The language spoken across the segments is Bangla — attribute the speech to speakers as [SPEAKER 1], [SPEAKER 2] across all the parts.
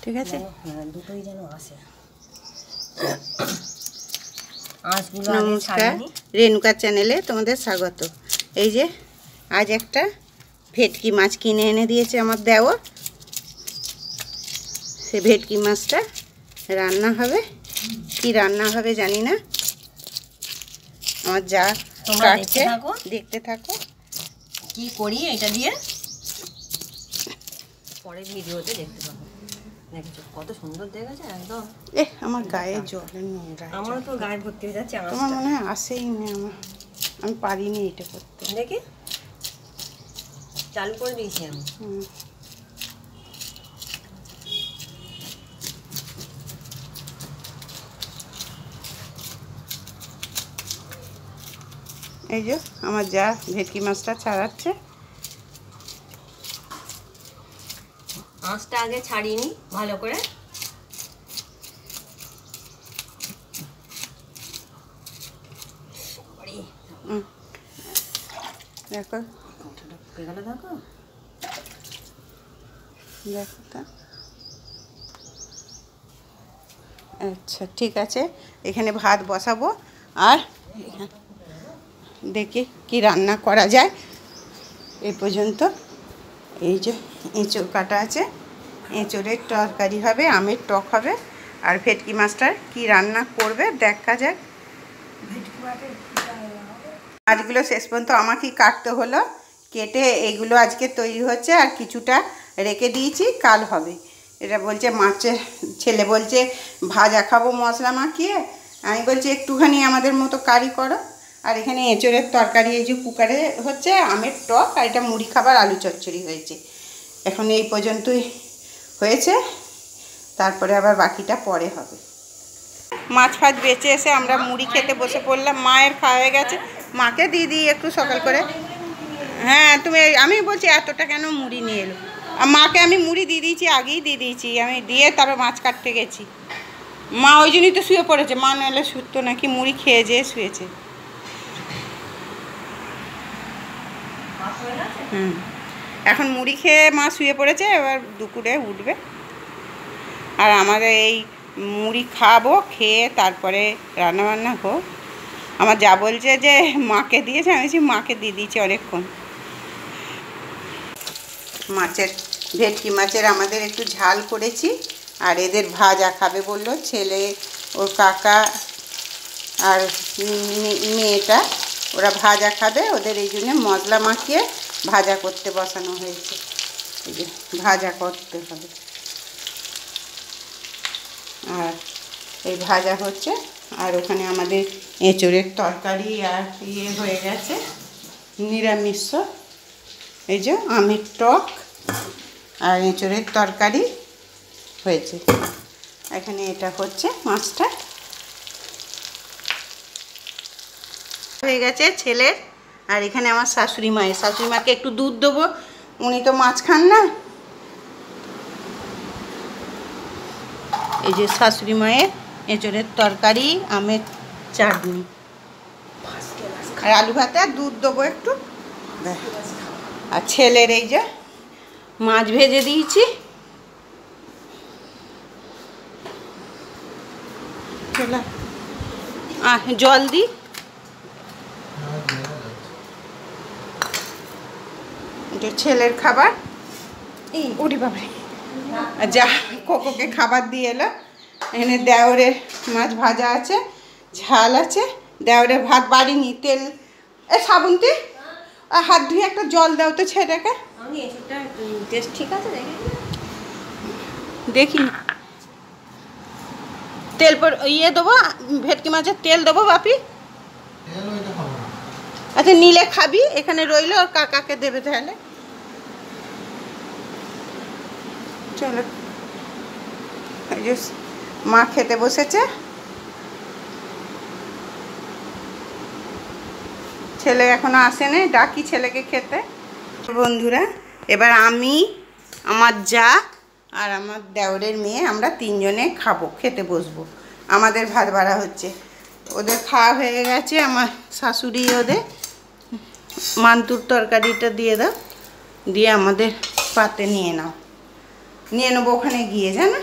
[SPEAKER 1] ঠিক আছে,
[SPEAKER 2] দুটোই যেন আসে।
[SPEAKER 1] নমস্কার, রেণুকা চ্যানেলে তোমাদের স্বাগত। এই যে আজ একটা ভেটকি মাছ কিনে এনে দিয়েছে আমার দেওর। সে ভেটকি মাছটা রান্না হবে। কি রান্না হবে জানি না, আমার যা কাটছে দেখতে থাকো
[SPEAKER 2] কি করি এটা দিয়ে, পরের ভিডিওতে দেখতে পাবো। দেখেছো কত সুন্দর দেখেছে একদম।
[SPEAKER 1] আমার গায়ে জলের নোংরা,
[SPEAKER 2] আমারও তো গায়ে ভর্তি হয়ে যাচ্ছে।
[SPEAKER 1] তোমার মনে হয় আসেই না, আমি পারিনি এটা করতে।
[SPEAKER 2] দেখি চালু করে দিয়েছি আমি।
[SPEAKER 1] এই যে আমার যা ভেটকি মাছটা ছাড়াচ্ছে।
[SPEAKER 2] আঁচটা আগে ছাড়িয়ে নি ভালো করে।
[SPEAKER 1] দেখো
[SPEAKER 2] দেখো
[SPEAKER 1] দেখো তা। আচ্ছা ঠিক আছে, এখানে ভাত বসাবো আর দেখি কি রান্না করা যায়। এই পর্যন্ত এই যে এঁচোড় কাটা আছে, এঁচোড়ের তরকারি হবে, আমের টক হবে, আর ভেটকি মাছটার কি রান্না করবে দেখা যাক। মাছগুলো শেষ পর্যন্ত আমাকেই কাটতে হলো, কেটে এগুলো আজকে তৈরি হচ্ছে, আর কিছুটা রেখে দিয়েছি, কাল হবে। এটা বলছে মাছের ছেলে বলছে ভাজা খাবো মশলা মাখিয়ে, আমি বলছি একটুখানি আমাদের মতো কারি করো। আর এখানে এঁচোড়ের তরকারি এই যে কুকারে হচ্ছে, আমের টক, আর এটা মুড়ি খাবার আলু চচ্চড়ি হয়েছে। এখন এই পর্যন্তই হয়েছে, তারপরে আবার বাকিটা পরে হবে। মাছ ফাছ বেঁচে এসে আমরা মুড়ি খেতে বসে পড়লাম। মায়ের খাওয়া হয়ে গেছে, মাকে দিয়ে দিই একটু সকাল করে। হ্যাঁ তুমি, আমি বলছি এতটা কেন মুড়ি নিয়ে এলো, আর মাকে আমি মুড়ি দিয়ে দিয়েছি, আগেই দিয়ে দিয়েছি, আমি দিয়ে তারপর মাছ কাটতে গেছি। মা ওই জন্যই তো শুয়ে পড়েছে, মা নাহলে শুতো নাকি, মুড়ি খেয়ে যেয়ে শুয়েছে। এখন মুড়ি খেয়ে মা শুয়ে পড়েছে, এবার দুপুরে উঠবে। আর আমাদের এই মুড়ি খাবো, খেয়ে তারপরে রান্নাবান্না হোক। আমার যা বলছে যে মাকে দিয়েছে, আমি বলছি মাকে দিয়ে দিয়েছি অনেকক্ষণ। মাছের ভেটকি মাছের আমাদের একটু ঝাল করেছি, আর এদের ভাজা খাবে বললো ছেলে, ওর কাকা আর মেয়েটা, ওরা ভাজা খাবে, ওদের এই জন্যে মশলা মাখিয়ে ভাজা করতে বসানো হয়েছে। এই যে ভাজা করতে হবে, আর এই ভাজা হচ্ছে। আর ওখানে আমাদের এঁচোড়ের তরকারি আর ইয়ে হয়ে গেছে, নিরামিষ। এই যে আমের টক আর এঁচোড়ের তরকারি হয়েছে। এখানে এটা হচ্ছে মাছটা হয়ে গেছে ছেলের। আর এখানে আমার শাশুড়ি মায়ের, শাশুড়ি মাকে একটু দুধ দেবো, উনি তো মাছ খান না। এই যে শাশুড়ি মায়ের এঁচোড়ের তরকারি, আমের চাটনি, আর আলু ভাতে, আর দুধ দেবো একটু। আর ছেলের এই যে মাছ ভেজে দিয়েছি, জল দিই। এটা ছেলের খাবার, এই ওরে বাবা, যা কোকোকে খাবার দিয়ে এলো। এখানে দেওরের মাছ ভাজা আছে, ঝাল আছে, দেওরের ভাত বাড়িনি, তেল সাবুনটি হাত ধুয়ে একটা জল দাও তো ছেলেকে।
[SPEAKER 2] ঠিক আছে
[SPEAKER 1] দেখি তেল ইয়ে দেবো, ভেটকি মাছের তেল দেবো বাপি। আচ্ছা নিলে খাবি, এখানে রইলো, আর কাকাকে দেবে তাহলে। চলো, এই যে মা খেতে বসেছে, ছেলে এখনো আসেনি, ডাকি ছেলেকে খেতে। বন্ধুরা এবার আমি, আমার যা আর আমার দেওরের মেয়ে, আমরা তিনজনে খাবো, খেতে বসবো। আমাদের ভাত বাড়া হচ্ছে, ওদের খাওয়া হয়ে গেছে। আমার শাশুড়ি ওদের মান্তুর তরকারিটা দিয়ে দাও, দিয়ে আমাদের পাতে নিয়ে নাও। নিয়ে নেবো ওখানে গিয়ে, জানো।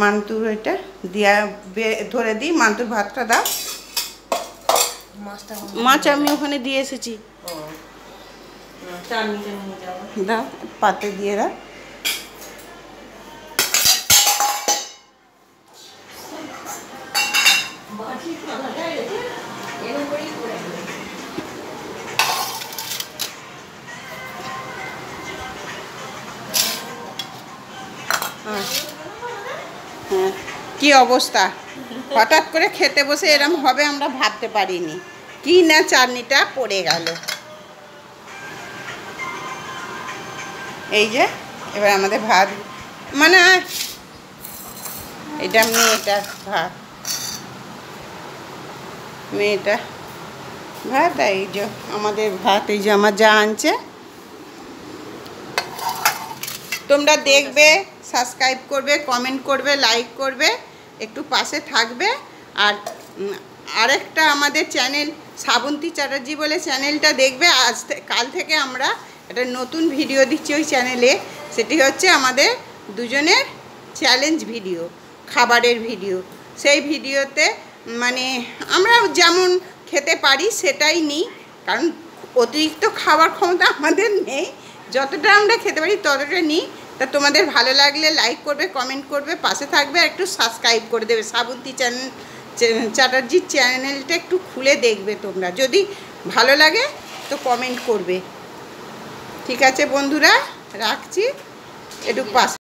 [SPEAKER 1] মান্তুর ওইটা দিয়া ধরে দিই, মান্তুর ভাতটা দাও। মাছ আমি ওখানে দিয়ে এসেছি, দাও পাতে দিয়ে দাও। হ্যাঁ, কি অবস্থা, হঠাৎ করে খেতে বসে এরম হবে আমরা ভাবতে পারিনি। কি না চাটনিটা পড়ে গেল। এই যে এবার আমাদের ভাত, মানে এটা মেয়েটার ভাত, মেয়েটা ভাত। এই যে আমাদের ভাত, এই যে আমার যা আনছে। তোমরা দেখবে, সাবস্ক্রাইব করবে, কমেন্ট করবে, লাইক করবে, একটু পাশে থাকবে। আর আরেকটা আমাদের চ্যানেল শ্রাবন্তী চ্যাটার্জি বলে চ্যানেলটা দেখবে। কাল থেকে আমরা একটা নতুন ভিডিও দিচ্ছি ওই চ্যানেলে। সেটি হচ্ছে আমাদের দুজনের চ্যালেঞ্জ ভিডিও, খাবারের ভিডিও। সেই ভিডিওতে মানে আমরা যেমন খেতে পারি সেটাই নিই, কারণ অতিরিক্ত খাবার ক্ষমতা আমাদের নেই। যতটা আমরা খেতে পারি ততটা নিই। তা তোমাদের ভালো লাগলে লাইক করবে, কমেন্ট করবে, পাশে থাকবে, আর একটু সাবস্ক্রাইব করে দেবে। শ্রাবন্তী চ্যাটার্জির চ্যানেলটা একটু খুলে দেখবে তোমরা, যদি ভালো লাগে তো কমেন্ট করবে। ঠিক আছে বন্ধুরা, রাখছি, একটু পাশে